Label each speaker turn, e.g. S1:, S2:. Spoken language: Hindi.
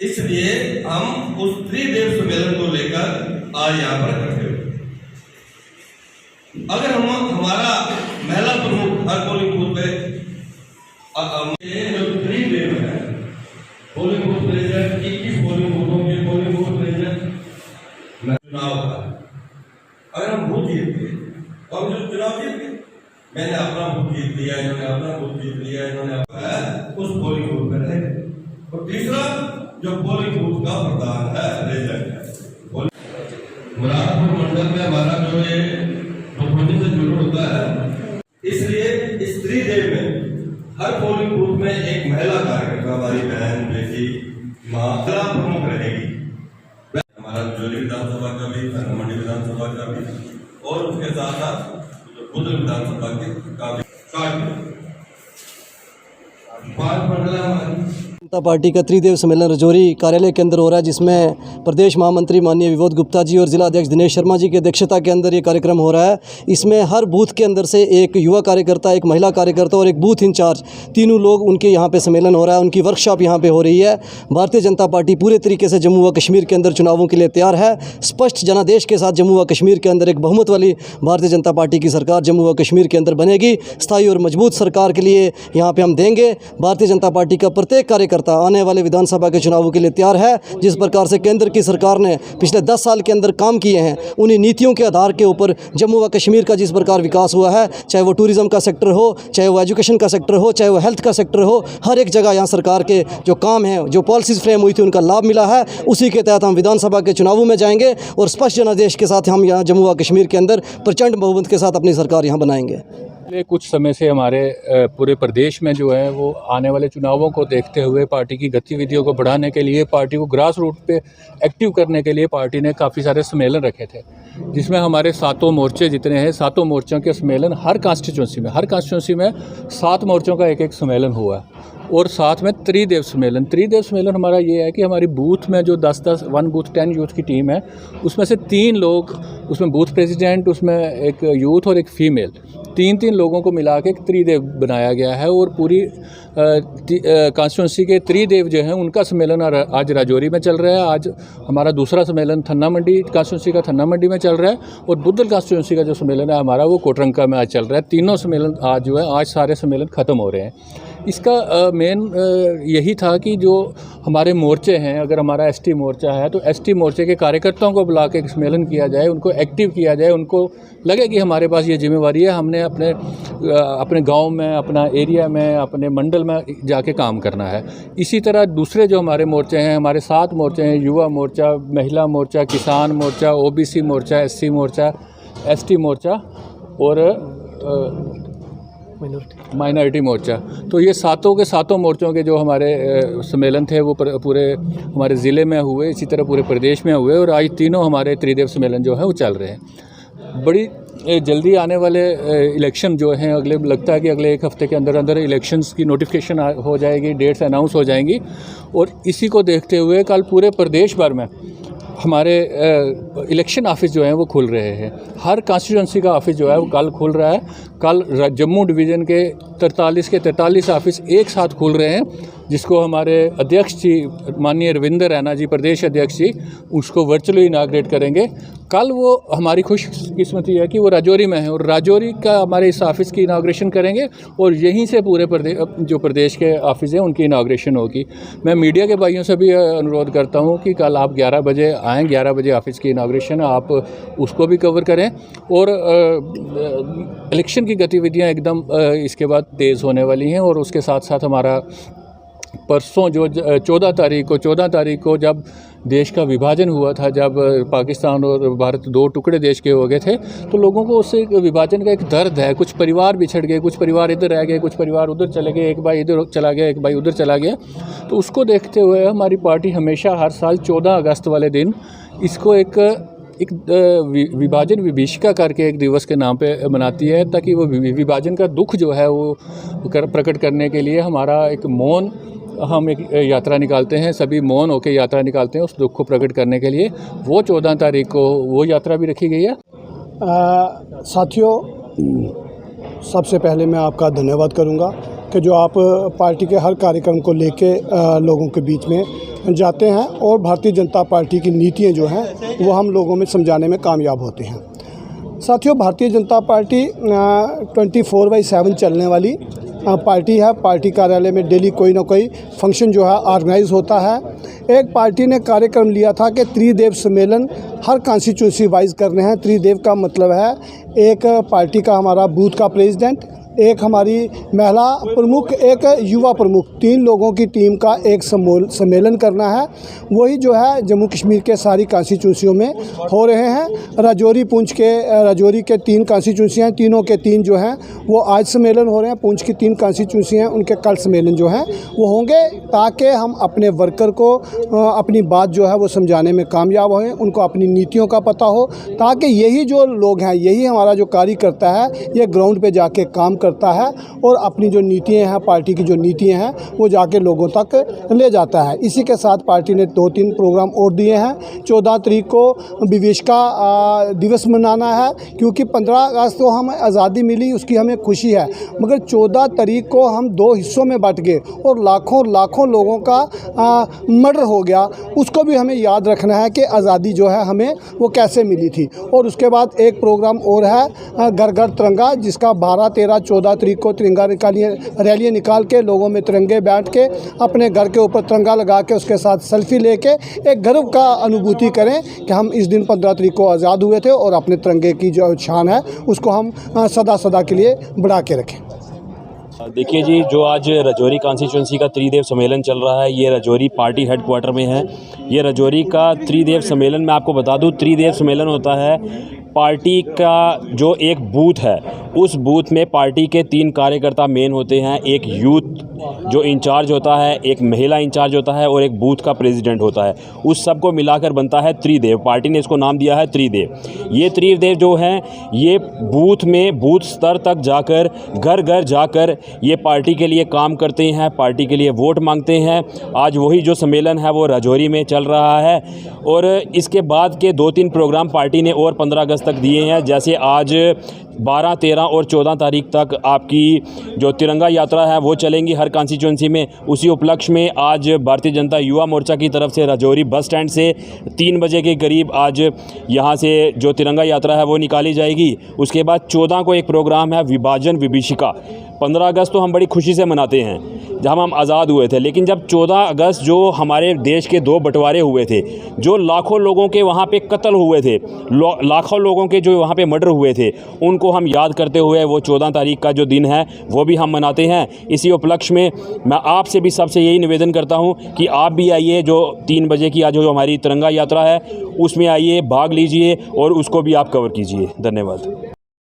S1: इसलिए हम उस त्रिदेव सम्मेलन को लेकर आज यहाँ पर इकट्ठे हुए। अगर हम हमारा महिला प्रमुख हर पोलिंग बूथ पे जो त्रिदेव है, पोलिंग बूथ प्रेसिडेंट, 21 पोलिंग बूथों के पोलिंग बूथ प्रेसिडेंट चुनाव का, अगर हम बूथ जीत गए और जो चुनाव जीत गए, मैंने अपना बूथ जीत लिया, इन्होंने अपना बूथ जीत लिया, इन्होंने उस पोलिंग बूथ में रहे। और तीसरा जो पोलिंग बूथ का प्रधान है, प्रेसिडेंट है, मुरादपुर मंडल में हमारा जो ये प्रोपोजिंग से जुड़ होता है, इसलिए इस त्रिदेव में हर पोलिंग बूथ में एक महिला कार्यकर्ता, हमारी बहन, बेटी, मां, प्रमुख रहेगी। हमारा जोली विधानसभा का भी, मंडी विधानसभा का भी, और उसके साथ साथ बुद्ध विधानसभा का भी
S2: जनता पार्टी का त्रिदेव सम्मेलन रजौरी कार्यालय के अंदर हो रहा है, जिसमें प्रदेश महामंत्री माननीय विनोद गुप्ता जी और जिला अध्यक्ष दिनेश शर्मा जी की अध्यक्षता के अंदर ये कार्यक्रम हो रहा है। इसमें हर बूथ के अंदर से एक युवा कार्यकर्ता, एक महिला कार्यकर्ता और एक बूथ इंचार्ज, तीनों लोग उनके यहाँ पे सम्मेलन हो रहा है। उनकी वर्कशॉप यहाँ पे हो रही है। भारतीय जनता पार्टी पूरे तरीके से जम्मू व कश्मीर के अंदर चुनावों के लिए तैयार है। स्पष्ट जनादेश के साथ जम्मू व कश्मीर के अंदर एक बहुमत वाली भारतीय जनता पार्टी की सरकार जम्मू व कश्मीर के अंदर बनेगी। स्थायी और मजबूत सरकार के लिए यहाँ पे हम देंगे। भारतीय जनता पार्टी का प्रत्येक कार्यकर्ता आने वाले विधानसभा के चुनावों के लिए तैयार है। जिस प्रकार से केंद्र की सरकार ने पिछले 10 साल के अंदर काम किए हैं, उन्हीं नीतियों के आधार के ऊपर जम्मू व कश्मीर का जिस प्रकार विकास हुआ है, चाहे वो टूरिज्म का सेक्टर हो, चाहे वो एजुकेशन का सेक्टर हो, चाहे वो हेल्थ का सेक्टर हो, हर एक जगह यहाँ सरकार के जो काम हैं, जो पॉलिसीज फ्रेम हुई थी, उनका लाभ मिला है। उसी के तहत हम विधानसभा के चुनावों में जाएंगे और स्पष्ट जनादेश के साथ हम यहाँ जम्मू व कश्मीर के अंदर प्रचंड बहुमत के साथ अपनी सरकार यहाँ बनाएंगे।
S3: कुछ समय से हमारे पूरे प्रदेश में जो है वो आने वाले चुनावों को देखते हुए पार्टी की गतिविधियों को बढ़ाने के लिए, पार्टी को ग्रास रूट पे एक्टिव करने के लिए पार्टी ने काफ़ी सारे सम्मेलन रखे थे, जिसमें हमारे 7 मोर्चे जितने हैं, 7 मोर्चों के सम्मेलन हर कॉन्स्टिट्यूंसी में 7 मोर्चों का एक सम्मेलन हुआ है। और साथ में त्रिदेव सम्मेलन हमारा ये है कि हमारी बूथ में जो 10-10 1 बूथ 10 यूथ की टीम है, उसमें से 3 लोग, उसमें बूथ प्रेसिडेंट, उसमें एक यूथ और एक फीमेल, 3 लोगों को मिला के एक त्रिदेव बनाया गया है। और पूरी कॉन्स्टिट्यूंसी के त्रिदेव जो हैं उनका सम्मेलन आज राजौरी में चल रहा है। आज हमारा दूसरा सम्मेलन थन्ना मंडी कॉन्स्टिट्यूंसी का थन्ना मंडी में चल रहा है, और बुद्धल कॉन्स्टिट्यूंसी का जो सम्मेलन है हमारा वो कोटरंका में आज चल रहा है। तीनों सम्मेलन आज जो है, आज सारे सम्मेलन ख़त्म हो रहे हैं। इसका मेन यही था कि जो हमारे मोर्चे हैं, अगर हमारा एसटी मोर्चा है तो एसटी मोर्चे के कार्यकर्ताओं को बुला के एक सम्मेलन किया जाए, उनको एक्टिव किया जाए, उनको लगे कि हमारे पास ये जिम्मेवारी है, हमने अपने गांव में, अपना एरिया में, अपने मंडल में जाके काम करना है। इसी तरह दूसरे जो हमारे मोर्चे हैं, हमारे 7 मोर्चे हैं, युवा मोर्चा, महिला मोर्चा, किसान मोर्चा, ओबीसी मोर्चा, एससी मोर्चा, एसटी मोर्चा और माइनॉरिटी मोर्चा। तो ये 7 के 7 मोर्चों के जो हमारे सम्मेलन थे वो पूरे हमारे ज़िले में हुए, इसी तरह पूरे प्रदेश में हुए, और आज तीनों हमारे त्रिदेव सम्मेलन जो है वो चल रहे हैं। बड़ी जल्दी आने वाले इलेक्शन जो हैं, अगले लगता है कि अगले 1 हफ्ते के अंदर अंदर इलेक्शंस की नोटिफिकेशन हो जाएगी, डेट्स अनाउंस हो जाएंगी। और इसी को देखते हुए कल पूरे प्रदेश भर में हमारे इलेक्शन ऑफिस जो हैं वो खुल रहे हैं। हर कॉन्स्टिट्यूंसी का ऑफिस जो है वो कल खुल रहा है। कल जम्मू डिवीज़न के 43 ऑफिस एक साथ खुल रहे हैं, जिसको हमारे अध्यक्ष जी माननीय रविंद्र रैना जी, प्रदेश अध्यक्ष जी, उसको वर्चुअली इनाग्रेट करेंगे। कल वो हमारी खुशकिस्मती है कि वो राजौरी में है, और राजौरी का हमारे इस ऑफिस की इनाग्रेशन करेंगे, और यहीं से पूरे प्रदेश के ऑफिस हैं उनकी इनाग्रेशन होगी। मैं मीडिया के भाइयों से भी अनुरोध करता हूँ कि कल आप 11 बजे आएँ, 11 बजे ऑफिस की इनाग्रेशन, आप उसको भी कवर करें। और इलेक्शन की गतिविधियाँ एकदम इसके बाद तेज़ होने वाली हैं। और उसके साथ साथ हमारा परसों जो 14 तारीख को जब देश का विभाजन हुआ था, जब पाकिस्तान और भारत 2 टुकड़े देश के हो गए थे, तो लोगों को उससे विभाजन का एक दर्द है। कुछ परिवार बिछड़ गए, कुछ परिवार इधर रह गए, कुछ परिवार उधर चले गए, एक भाई इधर चला गया, एक भाई उधर चला गया। तो उसको देखते हुए हमारी पार्टी हमेशा हर साल 14 अगस्त वाले दिन इसको एक विभाजन विभीषिका करके एक दिवस के नाम पे मनाती है, ताकि वो विभाजन का दुख जो है वो प्रकट करने के लिए हमारा एक मौन, हम एक यात्रा निकालते हैं, सभी मौन होकर यात्रा निकालते हैं उस दुख को प्रकट करने के लिए। वो 14 तारीख को वो यात्रा भी रखी गई है।
S4: साथियों, सबसे पहले मैं आपका धन्यवाद करूंगा कि जो आप पार्टी के हर कार्यक्रम को लेके लोगों के बीच में जाते हैं और भारतीय जनता पार्टी की नीतियाँ जो हैं वो हम लोगों में समझाने में कामयाब होते हैं। साथियों, भारतीय जनता पार्टी 24/7 चलने वाली पार्टी है। पार्टी कार्यालय में डेली कोई ना कोई फंक्शन जो है ऑर्गेनाइज होता है। एक पार्टी ने कार्यक्रम लिया था कि त्रिदेव सम्मेलन हर कॉन्स्टिट्यूंसी वाइज करने हैं। त्रिदेव का मतलब है एक पार्टी का हमारा बूथ का प्रेसिडेंट, एक हमारी महिला प्रमुख, एक युवा प्रमुख, 3 लोगों की टीम का एक सम्मेलन करना है। वही जो है जम्मू कश्मीर के सारी कॉन्स्टिट्यूंसियों में हो रहे हैं। राजौरी पुंछ के राजौरी के 3 कॉन्स्टिट्यूंसियाँ हैं, तीनों के 3 जो हैं वो आज सम्मेलन हो रहे हैं। पुंछ की 3 कॉन्स्टिट्यूंसियाँ हैं, उनके कल सम्मेलन जो हैं वो होंगे, ताकि हम अपने वर्कर को अपनी बात जो है वो समझाने में कामयाब हों, उनको अपनी नीतियों का पता हो, ताकि यही जो लोग हैं, यही हमारा जो कार्यकर्ता है, ये ग्राउंड पे जाके काम करता है और अपनी जो नीतियां हैं, पार्टी की जो नीतियां हैं, वो जाके लोगों तक ले जाता है। इसी के साथ पार्टी ने 2-3 प्रोग्राम और दिए हैं। 14 तारीख को विवेशिका दिवस मनाना है, क्योंकि 15 अगस्त को हमें आज़ादी मिली, उसकी हमें खुशी है, मगर 14 तारीख को हम 2 हिस्सों में बट गए और लाखों लोगों का मर्डर हो गया। उसको भी हमें याद रखना है कि आज़ादी जो है हमें वो कैसे मिली थी। और उसके बाद एक प्रोग्राम और है घर घर तिरंगा, जिसका 12, 13, 14 तारीख को तिरंगा रैलियाँ निकाल के लोगों में तिरंगे बैठ के अपने घर के ऊपर तिरंगा लगा के उसके साथ सेल्फी लेके एक गर्व का अनुभूति करें कि हम इस दिन 15 तारीख को आज़ाद हुए थे और अपने तिरंगे की जो शान है उसको हम सदा के लिए बढ़ा के रखें।
S5: देखिए जी, जो आज राजौरी कॉन्स्टिट्यूंसी का त्रिदेव सम्मेलन चल रहा है, ये राजौरी पार्टी हेडक्वार्टर में है। ये राजौरी का त्रिदेव सम्मेलन, मैं आपको बता दूं, त्रिदेव सम्मेलन होता है पार्टी का जो एक बूथ है, उस बूथ में पार्टी के 3 कार्यकर्ता मेन होते हैं। एक यूथ जो इंचार्ज होता है, एक महिला इंचार्ज होता है और एक बूथ का प्रेसिडेंट होता है। उस सब को मिलाकर बनता है त्रिदेव। पार्टी ने इसको नाम दिया है त्रिदेव। ये त्रिदेव जो हैं, ये बूथ में बूथ स्तर तक जाकर, घर घर जाकर ये पार्टी के लिए काम करते हैं, पार्टी के लिए वोट मांगते हैं। आज वही जो सम्मेलन है वो राजौरी में चल रहा है और इसके बाद के 2-3 प्रोग्राम पार्टी ने और 15 अगस्त तक दिए हैं। जैसे आज 12, 13 और 14 तारीख तक आपकी जो तिरंगा यात्रा है वो चलेंगी हर कॉन्स्टिट्यूंसी में। उसी उपलक्ष्य में आज भारतीय जनता युवा मोर्चा की तरफ से राजौरी बस स्टैंड से 3 बजे के करीब आज यहाँ से जो तिरंगा यात्रा है वो निकाली जाएगी। उसके बाद 14 को एक प्रोग्राम है विभाजन विभीषिका। 15 अगस्त तो हम बड़ी खुशी से मनाते हैं जब हम आज़ाद हुए थे, लेकिन जब 14 अगस्त जो हमारे देश के 2 बंटवारे हुए थे, जो लाखों लोगों के वहाँ पे कत्ल हुए थे, लाखों लोगों के जो वहाँ पे मर्डर हुए थे, उनको हम याद करते हुए वो 14 तारीख का जो दिन है वो भी हम मनाते हैं। इसी उपलक्ष्य में मैं आपसे भी सबसे यही निवेदन करता हूँ कि आप भी आइए, जो 3 बजे की आज जो हमारी तिरंगा यात्रा है उसमें आइए, भाग लीजिए और उसको भी आप कवर कीजिए। धन्यवाद।